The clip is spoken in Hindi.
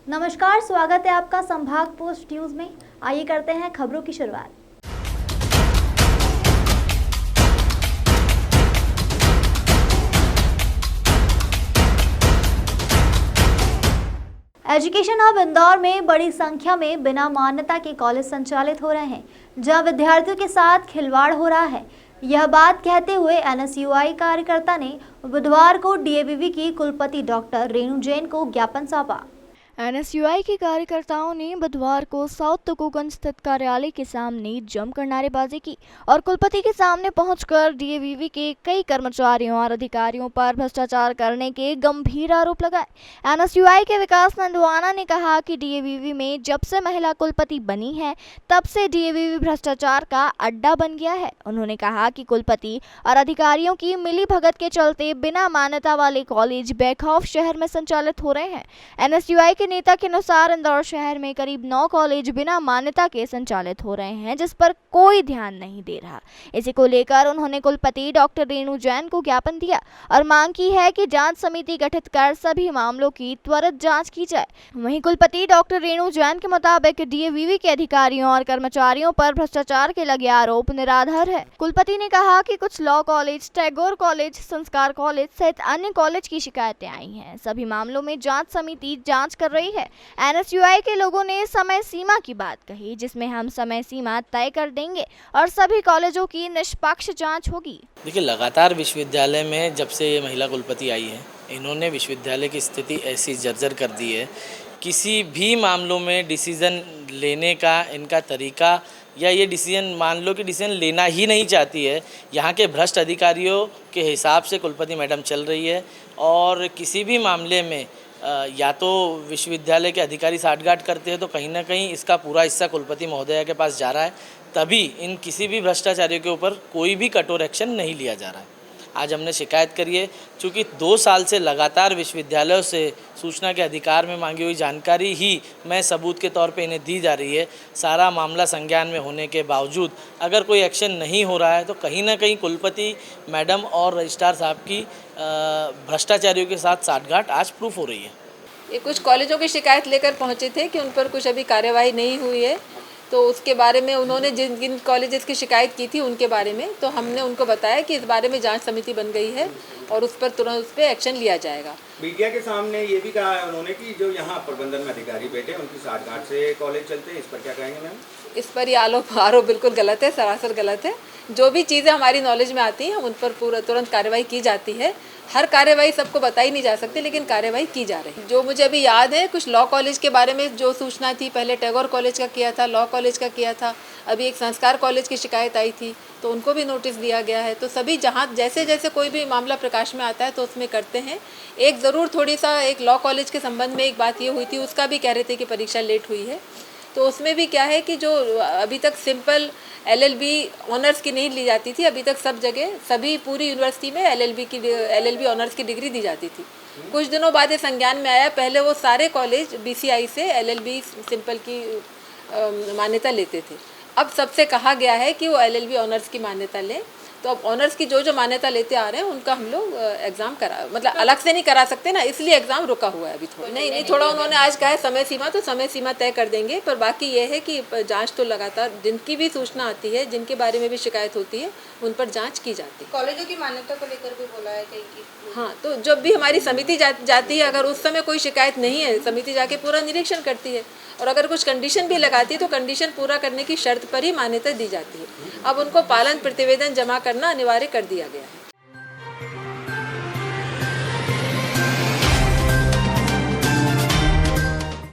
नमस्कार, स्वागत है आपका संभाग पोस्ट न्यूज में। आइए करते हैं खबरों की शुरुआत। एजुकेशन हब इंदौर में बड़ी संख्या में बिना मान्यता के कॉलेज संचालित हो रहे हैं, जहां विद्यार्थियों के साथ खिलवाड़ हो रहा है। यह बात कहते हुए एनएसयूआई कार्यकर्ता ने बुधवार को डीएवीवी की कुलपति डॉक्टर रेणु जैन को ज्ञापन सौंपा। एनएसयूआई के कार्यकर्ताओं ने बुधवार को साउथ तुकोगंज स्थित कार्यालय के सामने जमकर नारेबाजी की और कुलपति के सामने पहुंचकर डीएवीवी के कई कर्मचारियों और अधिकारियों पर भ्रष्टाचार करने के गंभीर आरोप लगाए। एनएसयूआई के विकास नंदवाना ने कहा कि डीएवीवी में जब से महिला कुलपति बनी है तब से डीएवीवी भ्रष्टाचार का अड्डा बन गया है। उन्होंने कहा कि कुलपति और अधिकारियों की मिलीभगत के चलते बिना मान्यता वाले कॉलेज बेखौफ शहर में संचालित हो रहे हैं। एनएसयूआई नेता के अनुसार इंदौर शहर में करीब 9 कॉलेज बिना मान्यता के संचालित हो रहे हैं, जिस पर कोई ध्यान नहीं दे रहा। इसी को लेकर उन्होंने कुलपति डॉक्टर रेणु जैन को ज्ञापन दिया और मांग की है कि जांच समिति गठित कर सभी मामलों की त्वरित जांच की जाए। वहीं कुलपति डॉक्टर रेणु जैन के मुताबिक डीएवीवी के अधिकारियों और कर्मचारियों पर भ्रष्टाचार के लगे आरोप निराधार है। कुलपति ने कहा कि कुछ लॉ कॉलेज, टैगोर कॉलेज, संस्कार कॉलेज सहित अन्य कॉलेज की शिकायतें आई हैं। सभी मामलों में जांच समिति जांच कर रही है। एनएसयूआई के लोगों ने समय सीमा की बात कही, जिसमें हम समय सीमा तय कर देंगे और सभी कॉलेजों की निष्पक्ष जांच होगी। देखिए, लगातार विश्वविद्यालय में जब से ये महिला कुलपति आई है, इन्होंने विश्वविद्यालय की स्थिति ऐसी जर्जर कर दी है। किसी भी मामलों में डिसीजन लेने का इनका तरीका, या ये डिसीजन मान लो कि डिसीजन लेना ही नहीं चाहती है। यहाँ के भ्रष्ट अधिकारियों के हिसाब से कुलपति मैडम चल रही है और किसी भी मामले में या तो विश्वविद्यालय के अधिकारी साठगांठ करते हैं तो कहीं ना कहीं इसका पूरा हिस्सा कुलपति महोदया के पास जा रहा है, तभी इन किसी भी भ्रष्टाचारियों के ऊपर कोई भी कठोर एक्शन नहीं लिया जा रहा है। आज हमने शिकायत करी है, चूँकि 2 साल से लगातार विश्वविद्यालयों से सूचना के अधिकार में मांगी हुई जानकारी ही मैं सबूत के तौर पे इन्हें दी जा रही है। सारा मामला संज्ञान में होने के बावजूद अगर कोई एक्शन नहीं हो रहा है तो कहीं ना कहीं कुलपति मैडम और रजिस्ट्रार साहब की भ्रष्टाचारियों के साथ साठगांठ आज प्रूफ हो रही है। ये कुछ कॉलेजों की शिकायत लेकर पहुंचे थे कि उन पर कुछ अभी कार्यवाही नहीं हुई है, तो उसके बारे में उन्होंने जिन कॉलेजेस की शिकायत की थी उनके बारे में तो हमने उनको बताया कि इस बारे में जांच समिति बन गई है और उस पर तुरंत उस पर एक्शन लिया जाएगा। मीडिया के सामने ये भी कहा है उन्होंने कि जो यहाँ प्रबंधन में अधिकारी बैठे हैं उनकी साठगांठ से कॉलेज चलते हैं। इस पर क्या कहेंगे मैम? इस पर ये आरोप बिल्कुल गलत है, सरासर गलत है। जो भी चीज़ें हमारी नॉलेज में आती हैं उन पर पूरा तुरंत कार्रवाई की जाती है। हर कार्रवाई सबको बताई नहीं जा सकती, लेकिन कार्रवाई की जा रही है। जो मुझे अभी याद है, कुछ लॉ कॉलेज के बारे में जो सूचना थी, पहले टैगोर कॉलेज का किया था, लॉ कॉलेज का किया था, अभी एक संस्कार कॉलेज की शिकायत आई थी तो उनको भी नोटिस दिया गया है। तो सभी जहाँ जैसे जैसे कोई भी मामला प्रकाश में आता है तो उसमें करते हैं। एक ज़रूर थोड़ी सा एक लॉ कॉलेज के संबंध में एक बात ये हुई थी, उसका भी कह रहे थे कि परीक्षा लेट हुई है, तो उसमें भी क्या है कि जो अभी तक सिंपल एलएलबी ऑनर्स की नहीं ली जाती थी, अभी तक सब जगह सभी पूरी यूनिवर्सिटी में एलएलबी ऑनर्स की डिग्री दी जाती थी। कुछ दिनों बाद ये संज्ञान में आया, पहले वो सारे कॉलेज बीसीआई से एलएलबी सिंपल की मान्यता लेते थे। अब सबसे कहा गया है कि वो एलएलबी ऑनर्स की मान्यता लें, तो अब ऑनर्स की जो मान्यता लेते आ रहे हैं उनका हम लोग एग्ज़ाम मतलब अलग से नहीं करा सकते ना, इसलिए एग्ज़ाम रुका हुआ है अभी थोड़ा। नहीं थोड़ा उन्होंने आज कहा है समय सीमा, तो समय सीमा तय कर देंगे। पर बाकी ये है कि जांच तो लगातार जिनकी भी सूचना आती है, जिनके बारे में भी शिकायत होती है, उन पर जांच की जाती है। कॉलेजों की मान्यता को लेकर भी बोला है कहीं की। हाँ, तो जब भी हमारी समिति जाती है, अगर उस समय कोई शिकायत नहीं है, समिति जाके पूरा निरीक्षण करती है और अगर कुछ कंडीशन भी लगाती है तो कंडीशन पूरा करने की शर्त पर ही मान्यता दी जाती है। अब उनको पालन प्रतिवेदन जमा करना अनिवार्य कर दिया गया है।